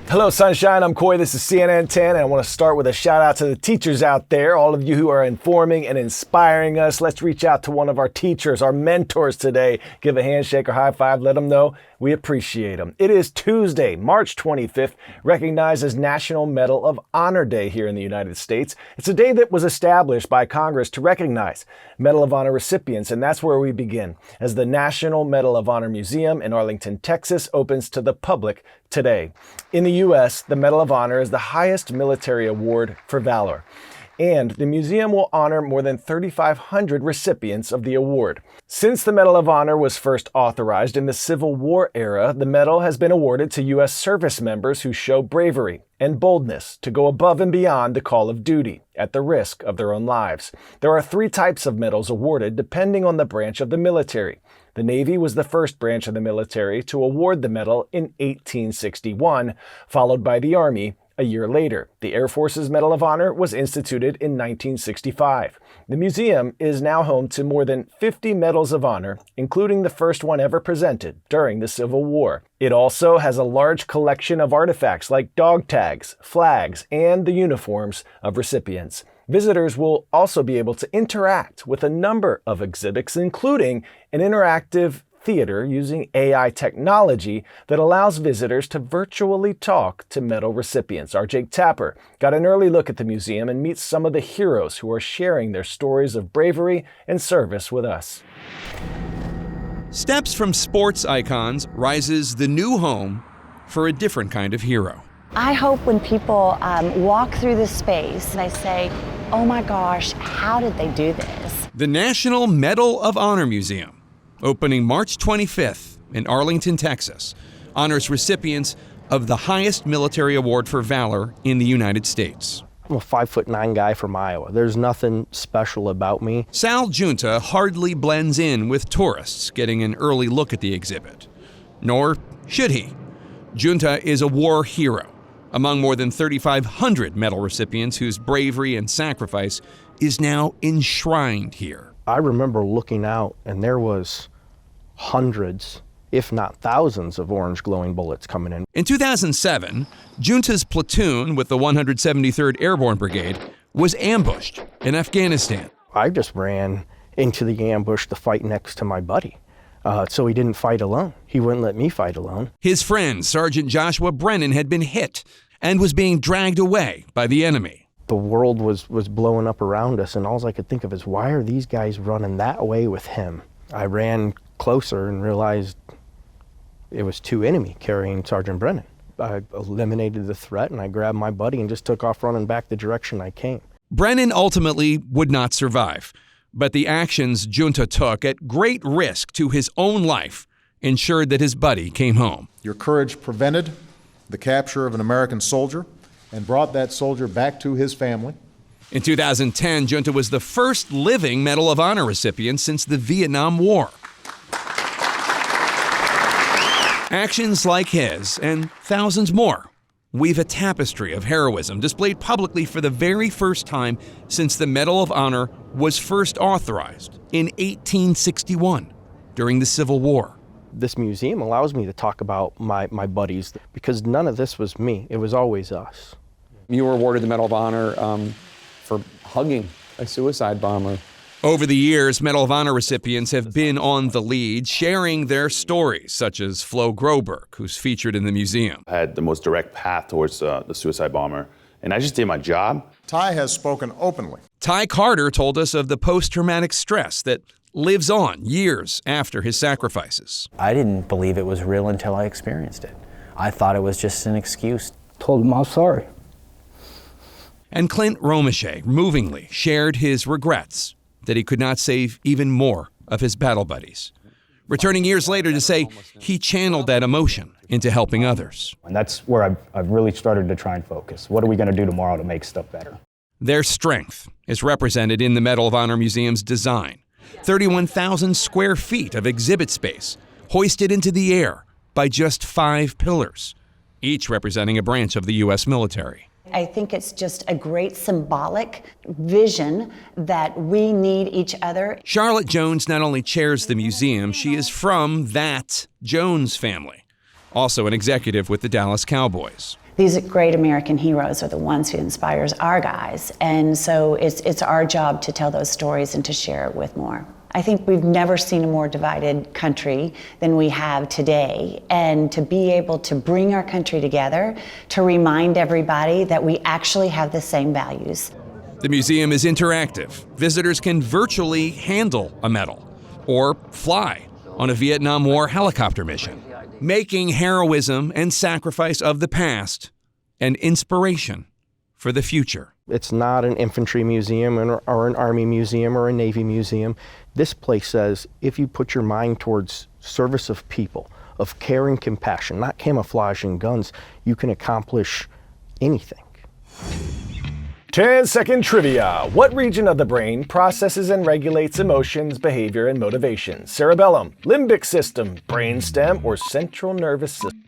Hello, Sunshine. I'm Coy. This is CNN 10, and I want to start with a shout out to the teachers out there, all of you who are informing and inspiring us. Let's reach out to one of our teachers, our mentors today. Give a handshake or high five. Let them know we appreciate them. It is Tuesday, March 25th, recognized as National Medal of Honor Day here in the United States. It's a day that was established by Congress to recognize Medal of Honor recipients, and that's where we begin, as the National Medal of Honor Museum in Arlington, Texas, opens to the public today. In the U.S., the Medal of Honor is the highest military award for valor, and the museum will honor more than 3,500 recipients of the award. Since the Medal of Honor was first authorized in the Civil War era, the medal has been awarded to U.S. service members who show bravery and boldness to go above and beyond the call of duty at the risk of their own lives. There are 3 types of medals awarded depending on the branch of the military. The Navy was the first branch of the military to award the medal in 1861, followed by the Army a year later. The Air Force's Medal of Honor was instituted in 1965. The museum is now home to more than 50 medals of honor, including the first one ever presented during the Civil War. It also has a large collection of artifacts like dog tags, flags, and the uniforms of recipients. Visitors will also be able to interact with a number of exhibits, including an interactive theater using AI technology that allows visitors to virtually talk to medal recipients. Our Jake Tapper got an early look at the museum and meets some of the heroes who are sharing their stories of bravery and service with us. Steps from sports icons rises the new home for a different kind of hero. I hope when people walk through this space, they say, oh my gosh, how did they do this? The National Medal of Honor Museum, opening March 25th in Arlington, Texas, honors recipients of the highest military award for valor in the United States. I'm a 5'9" guy from Iowa. There's nothing special about me. Sal Junta hardly blends in with tourists getting an early look at the exhibit. Nor should he. Junta is a war hero, among more than 3,500 medal recipients whose bravery and sacrifice is now enshrined here. I remember looking out and there was hundreds, if not thousands, of orange glowing bullets coming in. In 2007, Junta's platoon with the 173rd Airborne Brigade was ambushed in Afghanistan. I just ran into the ambush to fight next to my buddy. So he didn't fight alone. He wouldn't let me fight alone. His friend, Sergeant Joshua Brennan, had been hit and was being dragged away by the enemy. The world was blowing up around us, and all I could think of is, why are these guys running that way with him? I ran closer and realized it was 2 enemy carrying Sergeant Brennan. I eliminated the threat, and I grabbed my buddy and just took off running back the direction I came. Brennan ultimately would not survive, but the actions Junta took at great risk to his own life ensured that his buddy came home. Your courage prevented the capture of an American soldier and brought that soldier back to his family. In 2010, Junta was the first living Medal of Honor recipient since the Vietnam War. Actions like his, and thousands more, weave a tapestry of heroism displayed publicly for the very first time since the Medal of Honor was first authorized in 1861 during the Civil War. This museum allows me to talk about my buddies, because none of this was me. It was always us. You were awarded the Medal of Honor for hugging a suicide bomber. Over the years, Medal of Honor recipients have been on the lead, sharing their stories, such as Flo Groberg, who's featured in the museum. I had the most direct path towards the suicide bomber, and I just did my job. Ty has spoken openly. Ty Carter told us of the post-traumatic stress that lives on years after his sacrifices. I didn't believe it was real until I experienced it. I thought it was just an excuse. Told him I'm sorry. And Clint Romeshay movingly shared his regrets that he could not save even more of his battle buddies, returning years later to say he channeled that emotion into helping others. And that's where I've really started to try and focus. What are we going to do tomorrow to make stuff better? Their strength is represented in the Medal of Honor Museum's design. 31,000 square feet of exhibit space, hoisted into the air by just 5 pillars, each representing a branch of the U.S. military. I think it's just a great symbolic vision that we need each other. Charlotte Jones not only chairs the museum, she is from that Jones family, also an executive with the Dallas Cowboys. These great American heroes are the ones who inspires our guys, and so it's our job to tell those stories and to share it with more. I think we've never seen a more divided country than we have today, and to be able to bring our country together to remind everybody that we actually have the same values. The museum is interactive. Visitors can virtually handle a medal or fly on a Vietnam War helicopter mission, making heroism and sacrifice of the past an inspiration for the future. It's not an infantry museum or an army museum or a navy museum. This place says if you put your mind towards service of people, of care and compassion, not camouflage and guns, you can accomplish anything. 10-second trivia. What region of the brain processes and regulates emotions, behavior, and motivation? Cerebellum, limbic system, brainstem, or central nervous system?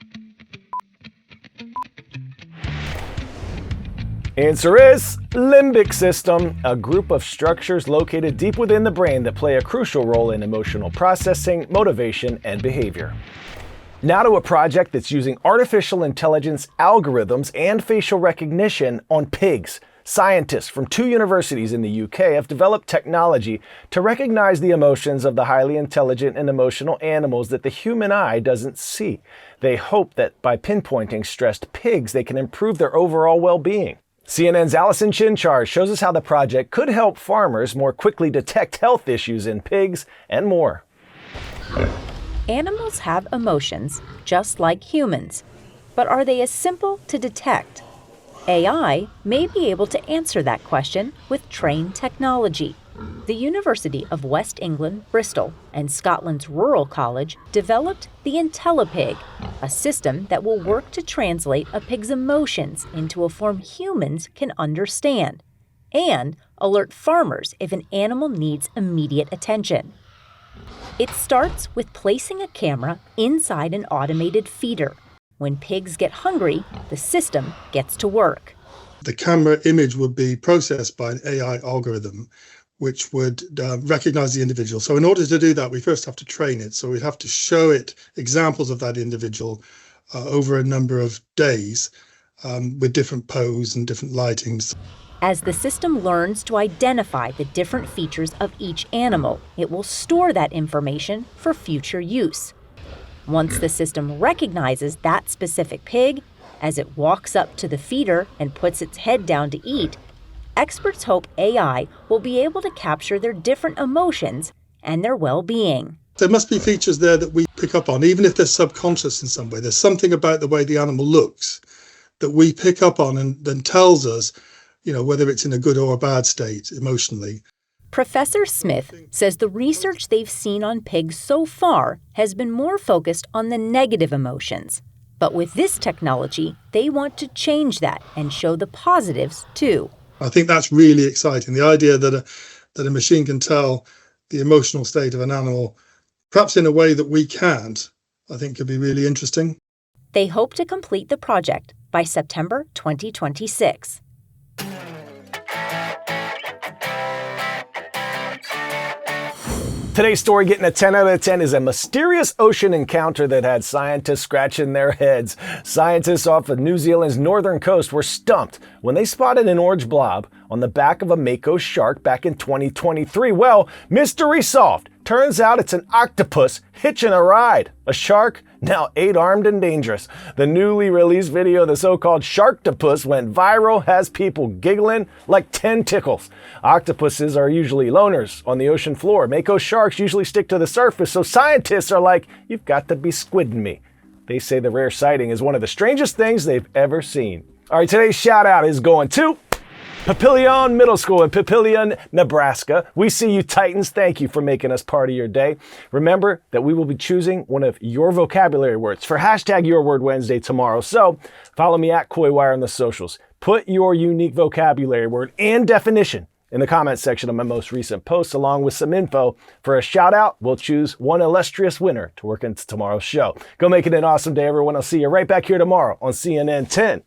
Answer is limbic system, a group of structures located deep within the brain that play a crucial role in emotional processing, motivation, and behavior. Now to a project that's using artificial intelligence algorithms and facial recognition on pigs. Scientists from 2 universities in the UK have developed technology to recognize the emotions of the highly intelligent and emotional animals that the human eye doesn't see. They hope that by pinpointing stressed pigs, they can improve their overall well-being. CNN's Allison Chinchard shows us how the project could help farmers more quickly detect health issues in pigs and more. Animals have emotions, just like humans. But are they as simple to detect? AI may be able to answer that question with trained technology. The University of West England, Bristol, and Scotland's Rural College developed the IntelliPig, a system that will work to translate a pig's emotions into a form humans can understand, and alert farmers if an animal needs immediate attention. It starts with placing a camera inside an automated feeder. When pigs get hungry, the system gets to work. The camera image would be processed by an AI algorithm, which would recognize the individual. So in order to do that, we first have to train it. So we have to show it examples of that individual over a number of days with different pose and different lightings. As the system learns to identify the different features of each animal, it will store that information for future use. Once the system recognizes that specific pig, as it walks up to the feeder and puts its head down to eat, experts hope AI will be able to capture their different emotions and their well-being. There must be features there that we pick up on, even if they're subconscious in some way. There's something about the way the animal looks that we pick up on and then tells us, whether it's in a good or a bad state emotionally. Professor Smith says the research they've seen on pigs so far has been more focused on the negative emotions. But with this technology, they want to change that and show the positives too. I think that's really exciting. The idea that a machine can tell the emotional state of an animal, perhaps in a way that we can't, I think could be really interesting. They hope to complete the project by September 2026. Today's story getting a 10 out of 10 is a mysterious ocean encounter that had scientists scratching their heads. Scientists off of New Zealand's northern coast were stumped when they spotted an orange blob on the back of a Mako shark back in 2023. Well, mystery solved. Turns out it's an octopus hitching a ride. A shark, now 8-armed and dangerous. The newly released video of the so-called sharktopus went viral, has people giggling like 10 tickles. Octopuses are usually loners on the ocean floor. Mako sharks usually stick to the surface, so scientists are like, you've got to be squidding me. They say the rare sighting is one of the strangest things they've ever seen. All right, today's shout out is going to Papillion Middle School in Papillion, Nebraska. We see you Titans. Thank you for making us part of your day. Remember that we will be choosing one of your vocabulary words for hashtag Your Word Wednesday tomorrow. So follow me at CoyWire on the socials. Put your unique vocabulary word and definition in the comment section of my most recent post, along with some info for a shout out. We'll choose one illustrious winner to work into tomorrow's show. Go make it an awesome day, everyone. I'll see you right back here tomorrow on CNN 10.